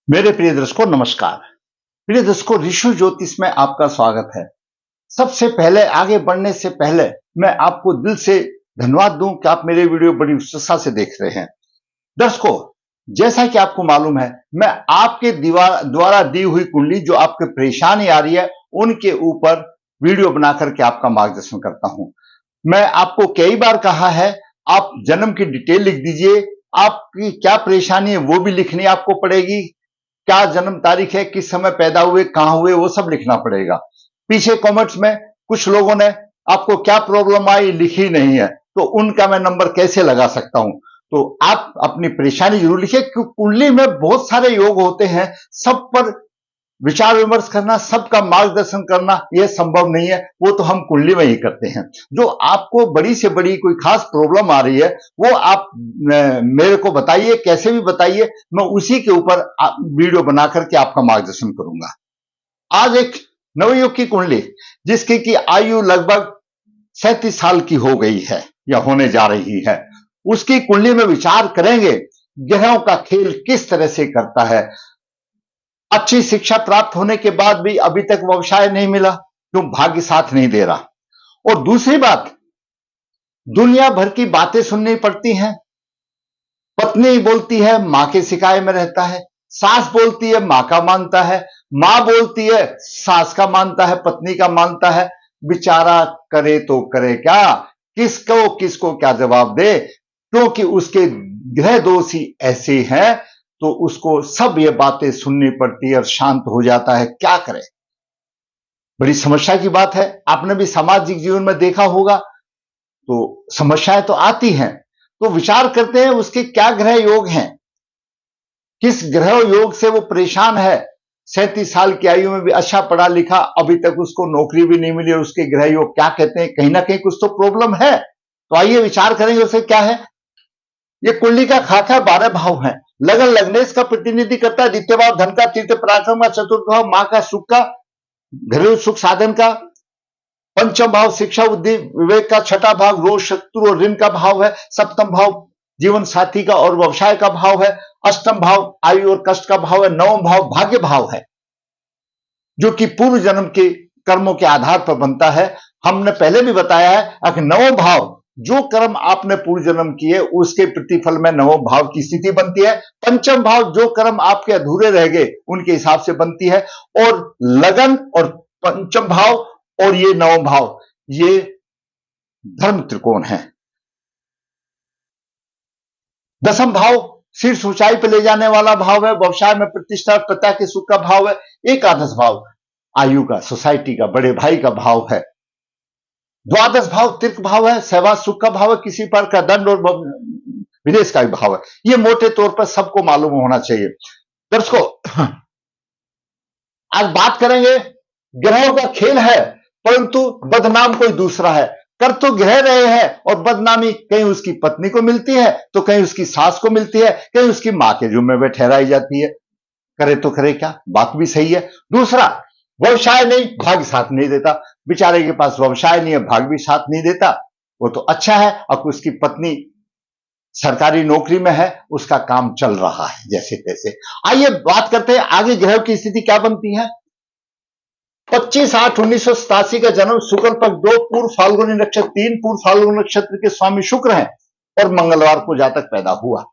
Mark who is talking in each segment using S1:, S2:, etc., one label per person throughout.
S1: मेरे प्रिय दर्शकों नमस्कार। प्रिय दर्शकों ऋषि ज्योतिष में आपका स्वागत है। सबसे पहले आगे बढ़ने से पहले मैं आपको दिल से धन्यवाद दूं कि आप मेरे वीडियो बड़ी उत्साह से देख रहे हैं। दर्शकों, जैसा कि आपको मालूम है, मैं आपके द्वारा दी हुई कुंडली जो आपके परेशानी आ रही है उनके ऊपर वीडियो बना करके आपका मार्गदर्शन करता हूं। मैं आपको कई बार कहा है, आप जन्म की डिटेल लिख दीजिए। आपकी क्या परेशानी है वो भी लिखनी आपको पड़ेगी। क्या जन्म तारीख है, किस समय पैदा हुए, कहां हुए, वो सब लिखना पड़ेगा। पीछे कमेंट्स में कुछ लोगों ने आपको क्या प्रॉब्लम आई लिखी नहीं है, तो उनका मैं नंबर कैसे लगा सकता हूं। तो आप अपनी परेशानी जरूर लिखिए, क्योंकि कुंडली में बहुत सारे योग होते हैं, सब पर विचार विमर्श करना, सबका मार्गदर्शन करना यह संभव नहीं है। वो तो हम कुंडली में ही करते हैं। जो आपको बड़ी से बड़ी कोई खास प्रॉब्लम आ रही है वो आप मेरे को बताइए, कैसे भी बताइए, मैं उसी के ऊपर वीडियो बना करके आपका मार्गदर्शन करूंगा। आज एक नवयुग की कुंडली जिसकी की आयु लगभग 37 साल की हो गई है या होने जा रही है, उसकी कुंडली में विचार करेंगे ग्रहों का खेल किस तरह से करता है। अच्छी शिक्षा प्राप्त होने के बाद भी अभी तक व्यवसाय नहीं मिला, क्यों? भाग्य साथ नहीं दे रहा। और दूसरी बात, दुनिया भर की बातें सुननी पड़ती हैं। पत्नी बोलती है मां के सिकाए में रहता है, सास बोलती है मां का मानता है, मां बोलती है सास का मानता है, पत्नी का मानता है। बेचारा करे तो करे क्या, किसको किसको क्या जवाब दे, क्योंकि उसके ग्रह दोष ही ऐसे हैं। तो उसको सब ये बातें सुननी पड़ती है और शांत हो जाता है। क्या करे? बड़ी समस्या की बात है। आपने भी सामाजिक जीवन में देखा होगा, तो समस्याएं तो आती हैं। तो विचार करते हैं उसके क्या ग्रह योग हैं, किस ग्रह योग से वो परेशान है। 37 साल की आयु में भी अच्छा पढ़ा लिखा, अभी तक उसको नौकरी भी नहीं मिली और उसके ग्रह योग क्या कहते हैं। कहीं ना कहीं कुछ तो प्रॉब्लम है। तो आइए विचार करेंगे उसे क्या है। ये कुंडली का खाका 12 भाव है। लगन लग्नेश का प्रतिनिधि करता है, द्वितीय भाव धन का, तृतीय पराक्रम का, चतुर्थ भाव मां का, सुख का, घरेलू सुख साधन का, पंचम भाव शिक्षा बुद्धि विवेक का, छठा भाव रोग शत्रु और ऋण का भाव है, सप्तम भाव जीवन साथी का और व्यवसाय का भाव है, अष्टम भाव आयु और कष्ट का भाव है, नवम भाव भाग्य भाव है, जो कि पूर्व जन्म के कर्मों के आधार पर बनता है। हमने पहले भी बताया है कि नवम भाव जो कर्म आपने पूर्व जन्म किए उसके प्रतिफल में नवम भाव की स्थिति बनती है। पंचम भाव जो कर्म आपके अधूरे रह गए उनके हिसाब से बनती है। और लगन और पंचम भाव और ये नवम भाव, ये धर्म त्रिकोण है। दसम भाव शीर्ष ऊंचाई पर ले जाने वाला भाव है, व्यवसाय में प्रतिष्ठा पिता के सुख का भाव है। एकादश भाव आयु का, सोसाइटी का, बड़े भाई का भाव है। द्वादश भाव तीर्थ भाव है, सहवास सुख का भाव है, किसी पर का दंड और विदेश का भी भाव है। ये मोटे तौर पर सबको मालूम होना चाहिए। दर्शकों, आज बात करेंगे, ग्रहों का खेल है परंतु बदनाम कोई दूसरा है। कर तो ग्रह रहे हैं और बदनामी कहीं उसकी पत्नी को मिलती है, तो कहीं उसकी सास को मिलती है, कहीं उसकी मां के जुम्मे में ठहराई जाती है। करे तो करे क्या, बात भी सही है। दूसरा, व्यवसाय नहीं, भाग्य साथ नहीं देता। बेचारे के पास व्यवसाय नहीं है, भाग्य भी साथ नहीं देता। वो तो अच्छा है, अब उसकी पत्नी सरकारी नौकरी में है, उसका काम चल रहा है जैसे तैसे। आइए बात करते हैं आगे ग्रह की स्थिति क्या बनती है। 25/8/1987 का जन्म, शुक्ल पक्ष 2 पूर्व फाल्गुनी नक्षत्र 3 पूर्व फाल्गुनी नक्षत्र के स्वामी शुक्र हैं और मंगलवार को जातक पैदा हुआ।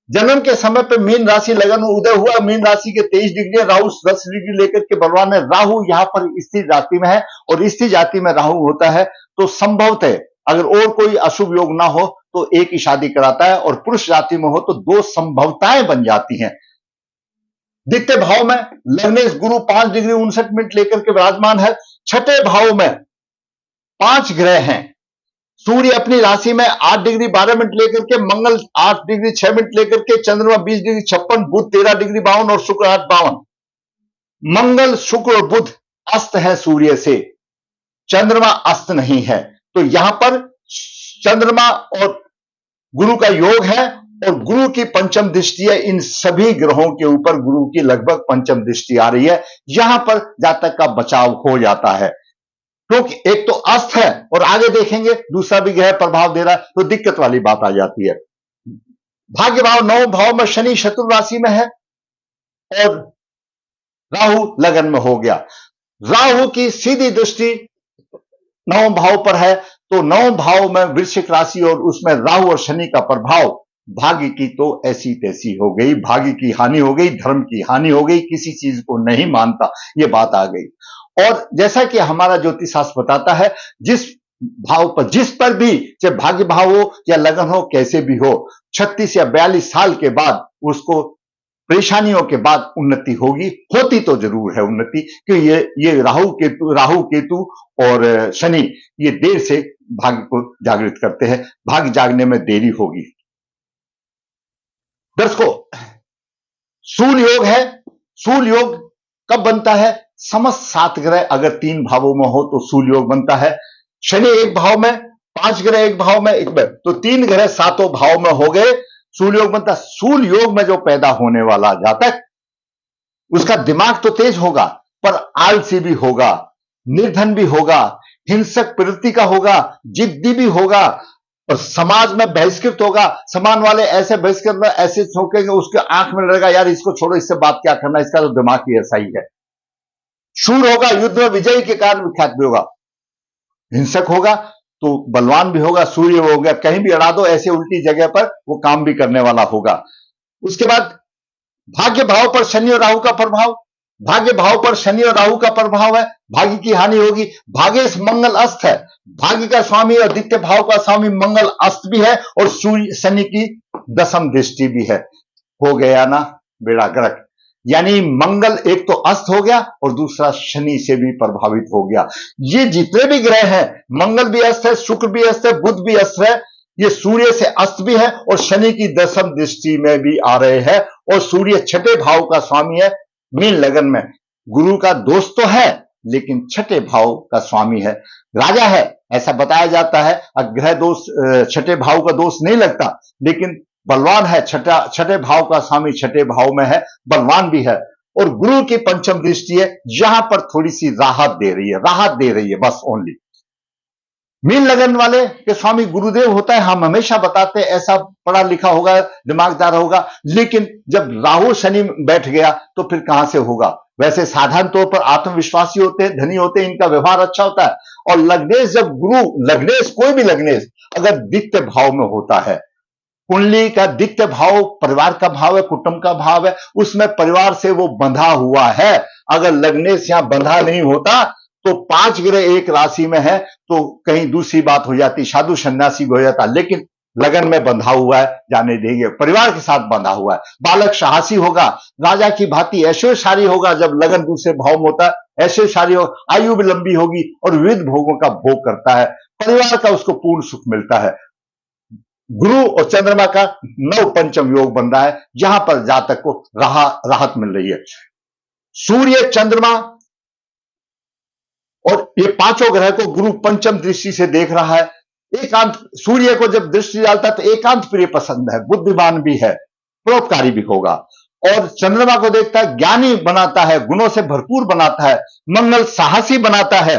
S1: जन्म के समय पे मीन राशि लगन उदय हुआ। मीन राशि के 23 डिग्री, राहु 10 डिग्री लेकर के बलवान है। राहु यहां पर स्थिर जाति में है और स्थिर जाति में राहु होता है तो संभवतः अगर और कोई अशुभ योग ना हो तो एक ही शादी कराता है, और पुरुष जाति में हो तो 2 संभवताएं बन जाती हैं। द्वितीय भाव में लग्नेश गुरु 5 डिग्री 59 मिनट लेकर के विराजमान है। छठे भाव में 5 ग्रह हैं। सूर्य अपनी राशि में 8 डिग्री 12 मिनट लेकर के, मंगल 8 डिग्री 6 मिनट लेकर के, चंद्रमा 20 डिग्री 56, बुध 13 डिग्री 52 और शुक्र 8 52। मंगल शुक्र और बुध अस्त है सूर्य से, चंद्रमा अस्त नहीं है। तो यहां पर चंद्रमा और गुरु का योग है और गुरु की पंचम दृष्टि है। इन सभी ग्रहों के ऊपर गुरु की लगभग पंचम दृष्टि आ रही है। यहां पर जातक का बचाव हो जाता है, क्योंकि एक तो अस्त है और आगे देखेंगे दूसरा भी ग्रह प्रभाव दे रहा है, तो दिक्कत वाली बात आ जाती है। भाग्य भाव 9 भाव में शनि शत्रु राशि में है। और राहु लगन में हो गया। राहु की सीधी दृष्टि नवम भाव पर है, तो नवम भाव में वृश्चिक राशि और उसमें राहु और शनि का प्रभाव, भाग्य की तो ऐसी तैसी हो गई, भाग्य की हानि हो गई, धर्म की हानि हो गई, किसी चीज को नहीं मानता, ये बात आ गई। और जैसा कि हमारा ज्योतिष शास्त्र बताता है, जिस भाव पर, जिस पर भी, चाहे भाग्य भाव हो या लगन हो, कैसे भी हो, 36 या 42 साल के बाद उसको परेशानियों के बाद उन्नति होगी, होती तो जरूर है उन्नति, क्योंकि ये राहु केतु और शनि ये देर से भाग्य को जागृत करते हैं, भाग्य जागने में देरी होगी। दर्शकों, सूल योग है। सूल योग कब बनता है? समस्त 7 ग्रह अगर 3 भावों में हो तो सूल योग बनता है। शनि एक भाव में, 5 ग्रह एक भाव में, तो 3 ग्रह 7 भाव में हो गए, सूल योग बनता। सूल योग में जो पैदा होने वाला जातक, उसका दिमाग तो तेज होगा पर आलसी भी होगा, निर्धन भी होगा, हिंसक प्रवृत्ति का होगा, जिद्दी भी होगा और समाज में बहिष्कृत होगा। समाज वाले ऐसे बहिष्कृत, ऐसे सोचेंगे, उसके आंख में लगेगा यार इसको छोड़ो, इससे बात क्या करना, इसका तो दिमाग ही ऐसा ही है। शूर होगा, युद्ध में विजयी के कारण विख्यात भी होगा। हिंसक होगा तो बलवान भी होगा, सूर्य हो गया, कहीं भी अड़ा दो ऐसे उल्टी जगह पर वो काम भी करने वाला होगा। उसके बाद भाग्य भाव पर शनि और राहु का प्रभाव, भाग्य भाव पर शनि और राहु का प्रभाव है, भाग्य की हानि होगी। भाग्य मंगल अस्त है, भाग्य का स्वामी और द्वितीय भाव का स्वामी मंगल अस्त भी है और सूर्य शनि की दशम दृष्टि भी है। हो गया ना बेड़ा गर्क, यानी मंगल एक तो अस्त हो गया और दूसरा शनि से भी प्रभावित हो गया। ये जितने भी ग्रह हैं, मंगल भी अस्त है, शुक्र भी अस्त है, बुध भी अस्त है, ये सूर्य से अस्त भी है और शनि की दशम दृष्टि में भी आ रहे हैं। और सूर्य 6ठे भाव का स्वामी है, मीन लगन में। गुरु का दोस्त तो है लेकिन 6ठे भाव का स्वामी है, राजा है ऐसा बताया जाता है। ग्रह दोष 6ठे भाव का दोष नहीं लगता, लेकिन बलवान है, 6ठे भाव का स्वामी 6ठे भाव में है, बलवान भी है। और गुरु की पंचम दृष्टि है, यहां पर थोड़ी सी राहत दे रही है बस, ओनली। मीन लगन वाले के स्वामी गुरुदेव होता है, हम हमेशा बताते हैं, ऐसा पढ़ा लिखा होगा, दिमागदार होगा, लेकिन जब राहु शनि बैठ गया तो फिर कहां से होगा। वैसे साधारण तौर पर आत्मविश्वासी होते हैं, धनी होते हैं, इनका व्यवहार अच्छा होता है। और लग्नेश, जब गुरु लग्नेश, कोई भी लग्नेश अगर द्वितीय भाव में होता है, कुंडली का द्वितीय भाव परिवार का भाव है, कुटुंब का भाव है, उसमें परिवार से वो बंधा हुआ है। अगर लग्नेश यहां बंधा नहीं होता तो 5 ग्रह एक राशि में है तो कहीं दूसरी बात हो जाती, साधु सन्यासी हो जाता, लेकिन लगन में बंधा हुआ है, जाने देंगे, परिवार के साथ बंधा हुआ है। बालक साहसी होगा, राजा की भांति ऐश्वर्यशाली होगा, जब लगन दूसरे भाव में होता है ऐश्वर्यशाली हो, आयु भी लंबी होगी और विविध भोगों का भोग करता है, परिवार का उसको पूर्ण सुख मिलता है। गुरु और चंद्रमा का नव पंचम योग बन रहा है, जहां पर जातक को राहत मिल रही है। सूर्य, चंद्रमा और ये पांचों ग्रह को गुरु पंचम दृष्टि से देख रहा है। एकांत, सूर्य को जब दृष्टि डालता है तो एकांत प्रिय पसंद है, बुद्धिमान भी है, परोपकारी भी होगा। और चंद्रमा को देखता है, ज्ञानी बनाता है, गुणों से भरपूर बनाता है। मंगल साहसी बनाता है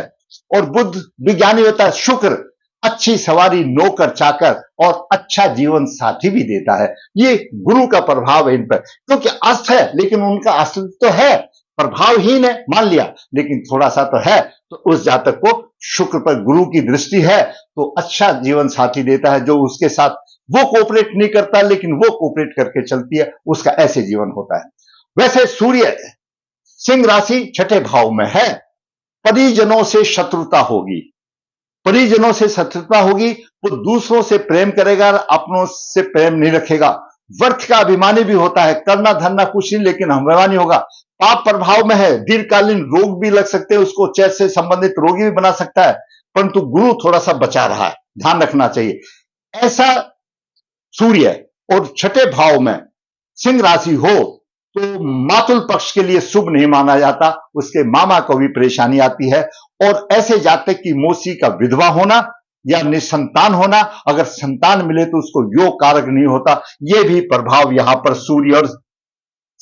S1: और बुध विज्ञानी होता है। शुक्र अच्छी सवारी, नौकर चाकर और अच्छा जीवन साथी भी देता है। ये गुरु का प्रभाव है इन पर, क्योंकि अस्त है लेकिन उनका अस्तित्व तो है, प्रभावहीन है मान लिया, लेकिन थोड़ा सा तो है। तो उस जातक को शुक्र पर गुरु की दृष्टि है तो अच्छा जीवन साथी देता है, जो उसके साथ वो कोऑपरेट नहीं करता लेकिन वो कोऑपरेट करके चलती है, उसका ऐसे जीवन होता है। वैसे सूर्य सिंह राशि 6ठे भाव में है, परिजनों से शत्रुता होगी, परिजनों से शत्रुता होगी, वो दूसरों से प्रेम करेगा, अपनों से प्रेम नहीं रखेगा। वर्थ का अभिमानी भी होता है, करना धरना कुछ नहीं लेकिन अभिमानी होगा। पाप प्रभाव में है, दीर्घकालीन रोग भी लग सकते हैं, उसको चैत से संबंधित रोगी भी बना सकता है, परंतु गुरु थोड़ा सा बचा रहा है, ध्यान रखना चाहिए। ऐसा सूर्य और 6ठे भाव में सिंह राशि हो तो मातुल पक्ष के लिए शुभ नहीं माना जाता, उसके मामा को भी परेशानी आती है। और ऐसे जातक की मौसी का विधवा होना या निसंतान होना, अगर संतान मिले तो उसको योग कारक नहीं होता, यह भी प्रभाव यहां पर सूर्य और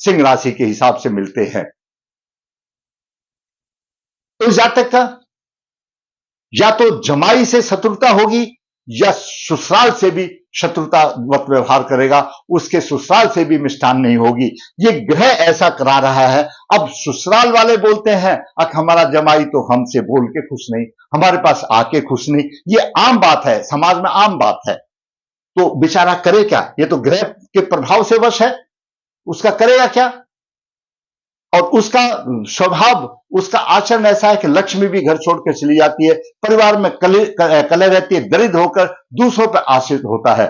S1: सिंह राशि के हिसाब से मिलते हैं। तो जातक का या तो जमाई से शत्रुता होगी या ससुराल से भी शत्रुतावत व्यवहार करेगा, उसके ससुराल से भी मिष्ठान नहीं होगी। ये ग्रह ऐसा करा रहा है। अब ससुराल वाले बोलते हैं हमारा जमाई तो हमसे बोल के खुश नहीं, हमारे पास आके खुश नहीं। ये आम बात है, समाज में आम बात है। तो बेचारा करे क्या? ये तो ग्रह के प्रभाव से वश है, उसका करेगा क्या? और उसका स्वभाव, उसका आचरण ऐसा है कि लक्ष्मी भी घर छोड़कर चली जाती है, परिवार में कलह रहती है, दरिद्र होकर दूसरों पर आश्रित होता है।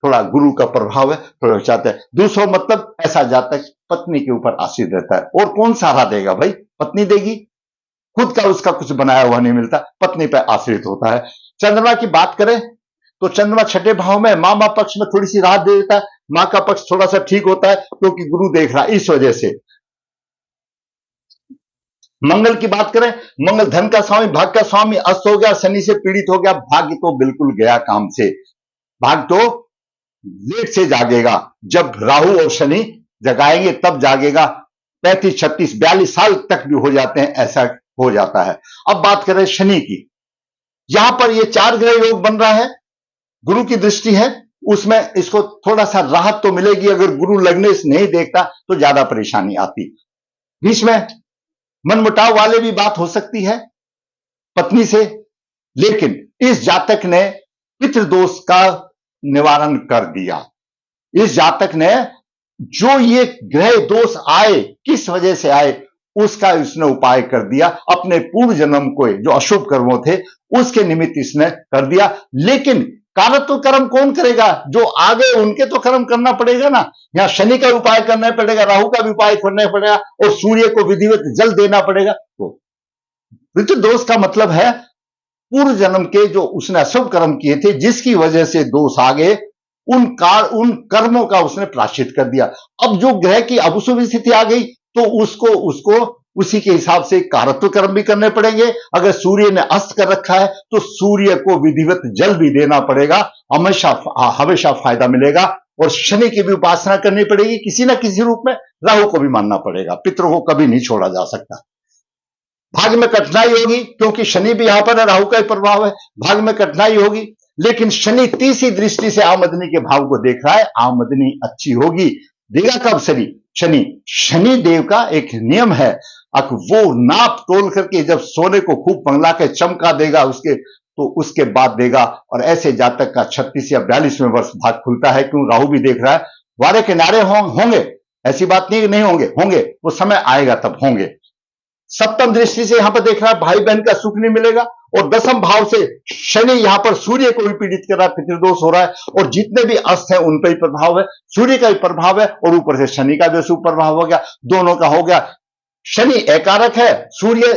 S1: थोड़ा गुरु का प्रभाव है, थोड़ा चाहते हैं दूसरों, मतलब ऐसा जातक पत्नी के ऊपर आश्रित रहता है। और कौन सहारा देगा भाई? पत्नी देगी। खुद का उसका कुछ बनाया हुआ नहीं मिलता, पत्नी पर आश्रित होता है। चंद्रमा की बात करें तो चंद्रमा छठे भाव में मामा पक्ष में थोड़ी सी राहत दे देता है, मां का पक्ष थोड़ा सा ठीक होता है क्योंकि गुरु देख रहा है, इस वजह से। मंगल की बात करें, मंगल धन का स्वामी, भाग का स्वामी, अस्त हो गया, शनि से पीड़ित हो गया, भाग्य तो बिल्कुल गया काम से। भाग तो लेट से जागेगा, जब राहु और शनि जगाएंगे तब जागेगा। 35, 36, 42 साल तक भी हो जाते हैं, ऐसा हो जाता है। अब बात करें शनि की, यहां पर ये 4 ग्रह योग बन रहा है, गुरु की दृष्टि है, उसमें इसको थोड़ा सा राहत तो मिलेगी। अगर गुरु लगने से नहीं देखता तो ज्यादा परेशानी आती। बीच में मनमुटाव वाले भी बात हो सकती है पत्नी से, लेकिन इस जातक ने पितृदोष का निवारण कर दिया। इस जातक ने जो ये ग्रह दोष आए, किस वजह से आए, उसका इसने उपाय कर दिया। अपने पूर्व जन्म को जो अशुभ कर्मों थे उसके निमित्त इसने कर दिया। लेकिन कारत्व कर्म कौन करेगा? जो आगे उनके तो कर्म करना पड़ेगा ना। यहां शनि का उपाय करना पड़ेगा, राहु का भी उपाय करना पड़ेगा और सूर्य को विधिवत जल देना पड़ेगा। तो पितृदोष का मतलब है पूर्व जन्म के जो उसने अशुभ कर्म किए थे, जिसकी वजह से दोष आ गए, उन कर्मों का उसने प्रायश्चित कर दिया। अब जो ग्रह की अशुभ स्थिति आ गई तो उसको उसी के हिसाब से कारत्व कर्म भी करने पड़ेंगे। अगर सूर्य ने अस्त कर रखा है तो सूर्य को विधिवत जल भी देना पड़ेगा, हमेशा फायदा मिलेगा। और शनि की भी उपासना करनी पड़ेगी किसी ना किसी रूप में, राहु को भी मानना पड़ेगा, पितरों को कभी नहीं छोड़ा जा सकता। भाग्य में कठिनाई होगी क्योंकि शनि भी यहां पर है, राहु का ही प्रभाव है, भाग्य में कठिनाई होगी। लेकिन शनि तीसरी दृष्टि से आमदनी के भाव को देख रहा है, आमदनी अच्छी होगी। देगा कब शनि देव का एक नियम है, वो नाप तोल करके जब सोने को खूब पंगला के चमका देगा उसके बाद देगा। और ऐसे जातक का 36 या 42वें वर्ष भाग खुलता है। क्यों? राहु भी देख रहा है। वारे किनारे होंगे, ऐसी बात नहीं होंगे, वो समय आएगा तब होंगे। सप्तम दृष्टि से यहां पर देख रहा है, भाई बहन का सुख नहीं मिलेगा। और 10वें भाव से शनि यहां पर सूर्य को भी पीड़ित कर रहा है, पितृदोष हो रहा है। और जितने भी अस्त हैं उन पर ही प्रभाव है, सूर्य का भी प्रभाव है और ऊपर से शनि का भी शुभ प्रभाव हो गया, दोनों का हो गया। शनि एकारक है, सूर्य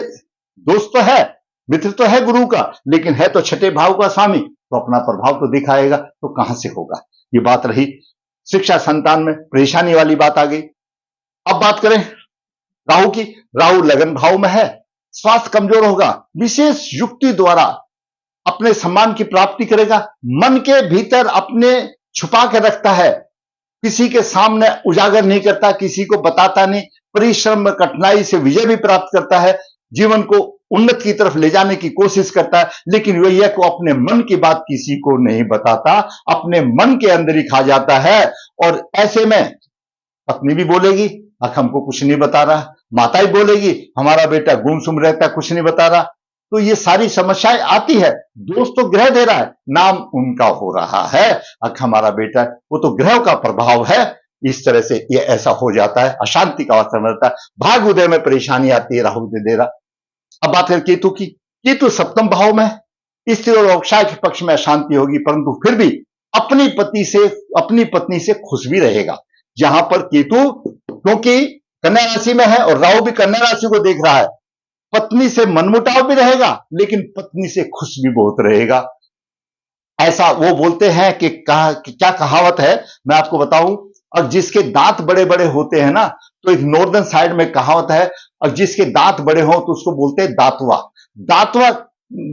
S1: दोस्त तो है, मित्र तो है गुरु का, लेकिन है तो छठे भाव का स्वामी, तो अपना प्रभाव तो दिखाएगा। तो कहां से होगा? ये बात रही शिक्षा संतान में परेशानी वाली बात आ गई। अब बात करें राहु की, राहु लगन भाव में है, स्वास्थ्य कमजोर होगा, विशेष युक्ति द्वारा अपने सम्मान की प्राप्ति करेगा। मन के भीतर अपने छुपा के रखता है, किसी के सामने उजागर नहीं करता, किसी को बताता नहीं, परिश्रम में कठिनाई से विजय भी प्राप्त करता है, जीवन को उन्नत की तरफ ले जाने की कोशिश करता है। लेकिन वही है कि अपने मन की बात किसी को नहीं बताता, अपने मन के अंदर ही खा जाता है। और ऐसे में पत्नी भी बोलेगी हमको कुछ नहीं बता रहा, माता ही बोलेगी हमारा बेटा गुमसुम रहता है, कुछ नहीं बता रहा। तो ये सारी समस्याएं आती है। दोस्त तो ग्रह दे रहा है, नाम उनका हो रहा है हमारा बेटा, वो तो ग्रहों का प्रभाव है। इस तरह से ये ऐसा हो जाता है, अशांति का वातावरण रहता है, भाग उदय में परेशानी आती है, राहु दे रहा। अब बात करें केतु की, केतु सप्तम भाव में, स्त्री और व्यवसाय के पक्ष में अशांति होगी, परंतु फिर भी अपनी पत्नी से खुश भी रहेगा। यहां पर केतु क्योंकि कन्या राशि में है और राहु भी कन्या राशि को देख रहा है, पत्नी से मनमुटाव भी रहेगा लेकिन पत्नी से खुश भी बहुत रहेगा। ऐसा वो बोलते हैं कि क्या कहावत है, मैं आपको बताऊं। और जिसके दांत बड़े बड़े होते हैं ना, तो एक नॉर्दर्न साइड में कहावत है, और जिसके दांत बड़े हो तो उसको बोलते हैं दातवा।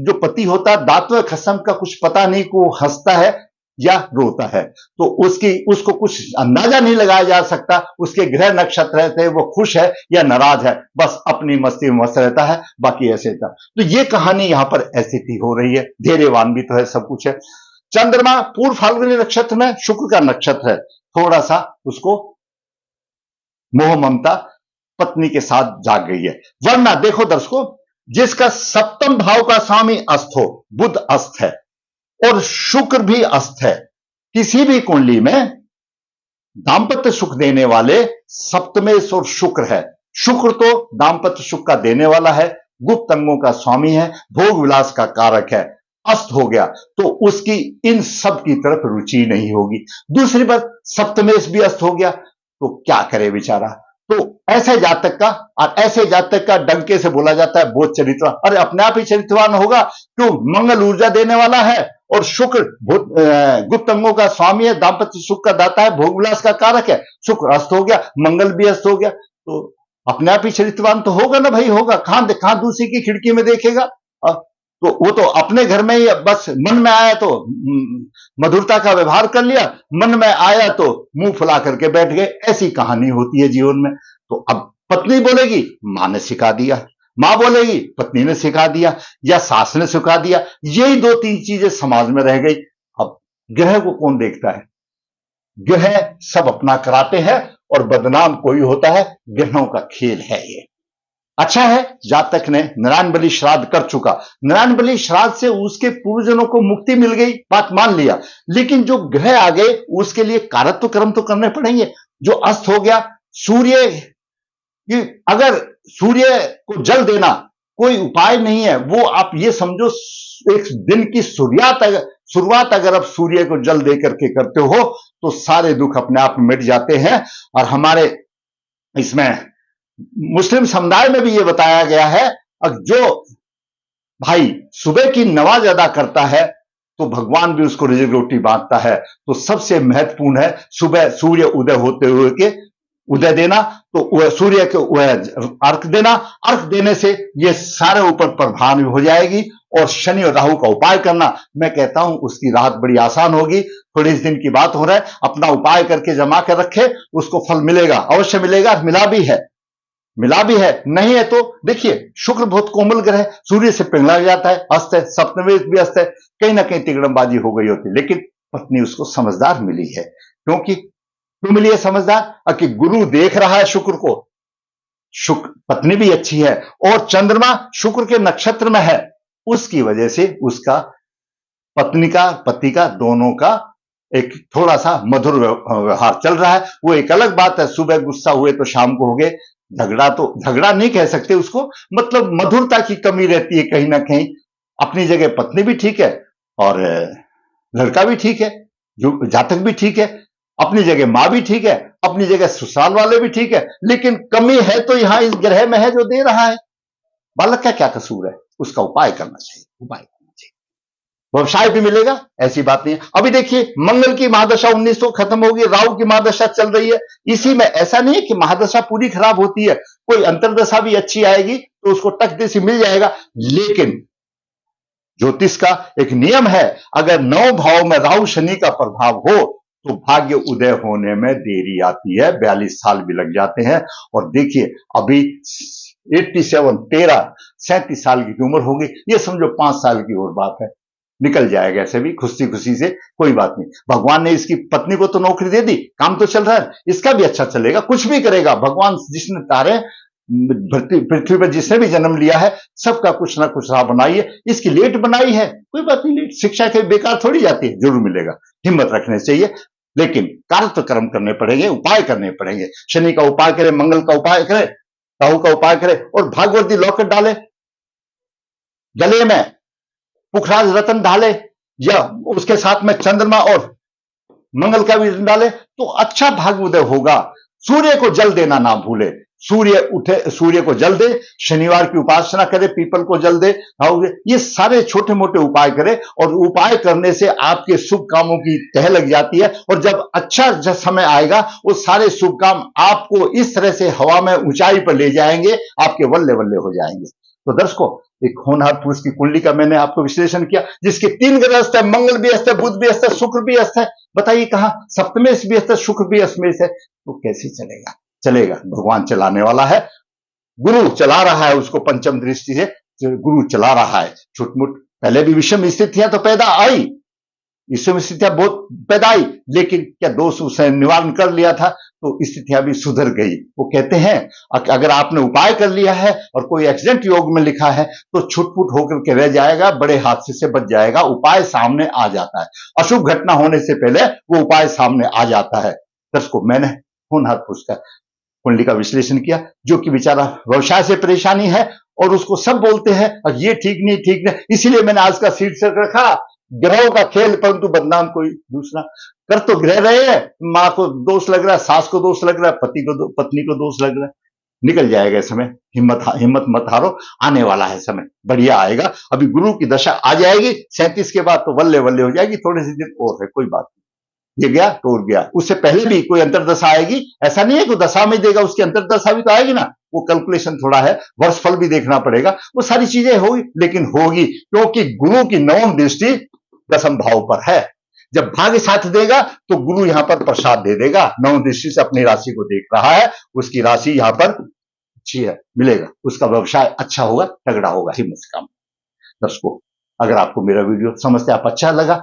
S1: जो पति होता है, दातवा खसम का कुछ पता नहीं को हंसता है या रोता है, तो उसको कुछ अंदाजा नहीं लगाया जा सकता उसके ग्रह नक्षत्र रहते वो खुश है या नाराज है, बस अपनी मस्ती में मस्त रहता है, बाकी ऐसे था। तो ये कहानी यहां पर ऐसी थी हो रही है, धैर्यवान भी तो है, सब कुछ है। चंद्रमा पूर्व फाल्गुनी नक्षत्र में, शुक्र का नक्षत्र है, थोड़ा सा उसको मोह ममता पत्नी के साथ जाग गई है। वरना देखो दर्शकों, जिसका सप्तम भाव का स्वामी अस्त हो, बुध अस्त है और शुक्र भी अस्त है, किसी भी कुंडली में दांपत्य सुख देने वाले सप्तमेश और शुक्र है। शुक्र तो दांपत्य सुख का देने वाला है, गुप्त अंगों का स्वामी है, भोग विलास का कारक है। अस्त हो गया तो उसकी इन सब की तरफ रुचि नहीं होगी। दूसरी बात, सप्तमेश भी अस्त हो गया तो क्या करे बेचारा। तो ऐसे जातक का, और ऐसे जातक का डंके से बोला जाता है बोध चरित्रवान। अरे अपने आप ही चरित्रवान होगा, क्यों? मंगल ऊर्जा देने वाला है और शुक्र गुप्त अंगों का स्वामी है, दांपत्य सुख का दाता है, भोग विलास का कारक है। शुक्र अस्त हो गया, मंगल भी अस्त हो गया, तो अपने आप ही चरित्रवान तो होगा ना भाई, होगा। कहां दूसरी की खिड़की में देखेगा? तो वो तो अपने घर में ही बस मन में आया तो मधुरता का व्यवहार कर लिया, मन में आया तो मुंह फुला करके बैठ गए। ऐसी कहानी होती है जीवन में। तो अब पत्नी बोलेगी मां ने सिखा दिया, मां बोलेगी पत्नी ने सिखा दिया, या सास ने सिखा दिया। यही दो तीन चीजें समाज में रह गई। अब ग्रह को कौन देखता है? ग्रह सब अपना कराते हैं और बदनाम कोई होता है। ग्रहों का खेल है ये। अच्छा है जातक ने नारायण बलि श्राद्ध कर चुका, नारायण बलि श्राद्ध से उसके पूर्वजनों को मुक्ति मिल गई, बात मान लिया। लेकिन जो ग्रह आ गए उसके लिए कारत्व कर्म तो करने पड़ेंगे। जो अस्त हो गया, सूर्य, अगर सूर्य को जल देना कोई उपाय नहीं है, वो आप ये समझो एक दिन की शुरुआत अगर आप सूर्य को जल दे करके करते हो तो सारे दुख अपने आप मिट जाते हैं। और हमारे इसमें मुस्लिम समुदाय में भी यह बताया गया है, जो भाई सुबह की नमाज अदा करता है तो भगवान भी उसको रिज़्क रोटी बांटता है। तो सबसे महत्वपूर्ण है सुबह सूर्य उदय होते हुए के उदय देना, तो सूर्य को अर्घ देना। अर्घ देने से ये सारे ऊपर प्रभावी हो जाएगी। और शनि और राहु का उपाय करना, मैं कहता हूं उसकी राहत बड़ी आसान होगी। थोड़े इस दिन की बात हो रहा है, अपना उपाय करके जमा कर रखे, उसको फल मिलेगा, अवश्य मिलेगा। मिला भी है, नहीं है तो देखिए शुक्र बहुत कोमल ग्रह है, सूर्य से पिघला जाता है, अस्त है, सप्तमेश भी अस्त है, कहीं ना कहीं तिगड़मबाजी हो गई होती। लेकिन पत्नी उसको समझदार मिली है। क्यों मिली है समझदार? कि गुरु देख रहा है शुक्र को, शुक्र पत्नी भी अच्छी है और चंद्रमा शुक्र के नक्षत्र में है, उसकी वजह से उसका पति का दोनों का एक थोड़ा सा मधुर व्यवहार चल रहा है। वो एक अलग बात है, सुबह गुस्सा हुए तो शाम को हो गए। झगड़ा नहीं कह सकते उसको, मतलब मधुरता की कमी रहती है कहीं ना कहीं। अपनी जगह पत्नी भी ठीक है और लड़का भी ठीक है, जो जातक भी ठीक है, अपनी जगह मां भी ठीक है, अपनी जगह ससुराल वाले भी ठीक है। लेकिन कमी है तो यहां इस ग्रह में है जो दे रहा है। बालक का क्या कसूर है? उसका उपाय करना चाहिए। व्यवसाय भी मिलेगा, ऐसी बात नहीं है। अभी देखिए मंगल की महादशा 1900 खत्म होगी, राहु की महादशा चल रही है। इसी में ऐसा नहीं है कि महादशा पूरी खराब होती है, कोई अंतरदशा भी अच्छी आएगी तो उसको टकदेशी मिल जाएगा। लेकिन ज्योतिष का एक नियम है, अगर 9 भाव में राहु शनि का प्रभाव हो तो भाग्य उदय होने में देरी आती है, 42 साल भी लग जाते हैं। और देखिए अभी 37 साल की उम्र होगी, ये समझो 5 साल की और बात है, निकल जाएगा ऐसे भी खुशी खुशी से, कोई बात नहीं। भगवान ने इसकी पत्नी को तो नौकरी दे दी, काम तो चल रहा है, इसका भी अच्छा चलेगा, कुछ भी करेगा भगवान। जिसने तारे पृथ्वी पर जिसने भी जन्म लिया है, सबका कुछ ना कुछ राह बनाई है। इसकी लेट बनाई है, कोई बात नहीं, लेट शिक्षा के बेकार थोड़ी जाती है, जरूर मिलेगा। हिम्मत रखने चाहिए, लेकिन कार्य तो कर्म करने पड़ेंगे, उपाय करने पड़ेंगे। शनि का उपाय करे, मंगल का उपाय करे, राहु का उपाय करे और भागवती लॉकेट डाले, गले में पुखराज रतन डाले, या उसके साथ में चंद्रमा और मंगल का भी डाले तो अच्छा भाग्योदय होगा। सूर्य को जल देना ना भूले, सूर्य को जल दे, शनिवार की उपासना करे, पीपल को जल दे, ये सारे छोटे मोटे उपाय करे। और उपाय करने से आपके शुभ कामों की तह लग जाती है। और जब समय आएगा वो सारे शुभ काम आपको इस तरह से हवा में ऊंचाई पर ले जाएंगे, आपके वल्ले वल्ले हो जाएंगे। तो दर्शकों, एक होनहार पुरुष की कुंडली का मैंने आपको विश्लेषण किया, जिसके 3 ग्रह अस्त है, मंगल भी अस्त है, बुध भी अस्त है, शुक्र भी अस्त है। बताइए कहां सप्तमेश भी अस्त है, शुक्र भी अष्टमेश है, तो कैसे चलेगा? भगवान चलाने वाला है, गुरु चला रहा है उसको, पंचम दृष्टि से गुरु चला रहा है। छुटमुट पहले भी विषम स्थितियां तो पैदा आई, इस समय स्थितियां बहुत पैदा आई, लेकिन क्या दोष उसने निवारण कर लिया था तो स्थितियां भी सुधर गई। वो कहते हैं अगर आपने उपाय कर लिया है और कोई एक्सीडेंट योग में लिखा है तो छुटपुट होकर के रह जाएगा, बड़े हादसे से बच जाएगा। उपाय सामने आ जाता है, अशुभ घटना होने से पहले वो उपाय सामने आ जाता है। दर्शकों, मैंने होनहार पूछकर कुंडली का विश्लेषण किया, जो कि बेचारा व्यवसाय से परेशानी है और उसको सब बोलते हैं और ये ठीक नहीं ठीक नहीं, इसीलिए मैंने आज का शीर्षक रखा ग्रहों का खेल परंतु बदनाम कोई दूसरा। कर तो ग्रह रहे हैं, माँ को दोष लग रहा है, सास को दोष लग रहा है, पत्नी को दोष लग रहा है। निकल जाएगा समय, हिम्मत मत हारो, आने वाला है समय, बढ़िया आएगा। अभी गुरु की दशा आ जाएगी 37 के बाद, तो बल्ले बल्ले हो जाएगी। थोड़े से दिन और है, कोई बात नहीं, ये गया तो उड़ गया। उससे पहले भी कोई अंतरदशा आएगी, ऐसा नहीं है कि दशा में देगा, उसकी अंतरदशा भी तो आएगी ना। वो कैलकुलेशन थोड़ा है, वर्ष फल भी देखना पड़ेगा, वो सारी चीजें होगी, लेकिन होगी क्योंकि गुरु की नवम दृष्टि 10वें भाव पर है। जब भाग्य साथ देगा तो गुरु यहां पर प्रसाद दे देगा। नवम दृष्टि से अपनी राशि को देख रहा है, उसकी राशि यहां पर अच्छी है, मिलेगा, उसका व्यवसाय अच्छा होगा, तगड़ा होगा, हिम्मत से काम। दर्शकों, अगर आपको मेरा वीडियो समझते आप अच्छा लगा,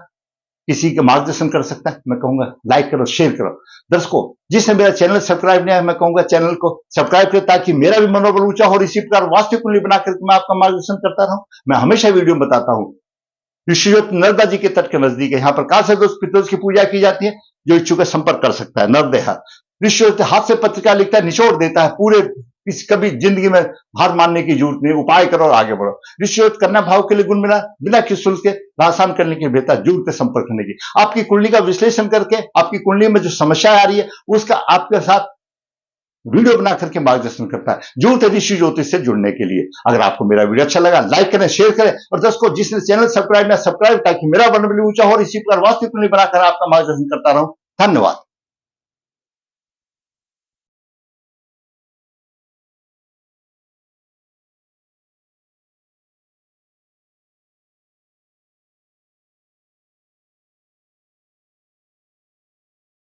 S1: किसी का मार्गदर्शन कर सकता है, मैं कहूंगा लाइक करो, शेयर करो। दर्शकों, जिसने मेरा चैनल सब्सक्राइब नहीं है, मैं कहूंगा चैनल को सब्सक्राइब करें ताकि मेरा भी मनोबल ऊंचा हो और इसी प्रकार वास्तविक कुंडली बनाकर मैं आपका मार्गदर्शन करता रहूं। मैं हमेशा वीडियो में बताता हूं, ऋषियोत नर्मदा जी के तट के नजदीक है, यहाँ पर काल सर्वदोष पितृदोष की पूजा की जाती है। जो इच्छुक है संपर्क कर सकता है। नरदेहा ऋषियोत हाथ से पत्रिका लिखता है, निचोड़ देता है पूरे, कभी जिंदगी में हार मानने की जरूरत नहीं, उपाय करो और आगे बढ़ो। ऋषियोत कन्या भाव के लिए गुण मिला, बिना किसी शुल्क के आसान करने की बेहतर, जरूर के संपर्क करने की। आपकी कुंडली का विश्लेषण करके आपकी कुंडली में जो समस्या आ रही है उसका आपके साथ वीडियो बना करके मार्गदर्शन करता है। जरूरत है ऋषि ज्योतिष से जुड़ने के लिए। अगर आपको मेरा वीडियो अच्छा लगा, लाइक करें, शेयर करें और दोस्तों जिसने चैनल सब्सक्राइब ना सब्सक्राइब, ताकि मेरा मनोबल ऊंचा हो और इसी प्रकार वास्तविक कुंडली बनाकर आपका मार्गदर्शन करता रहूं। धन्यवाद।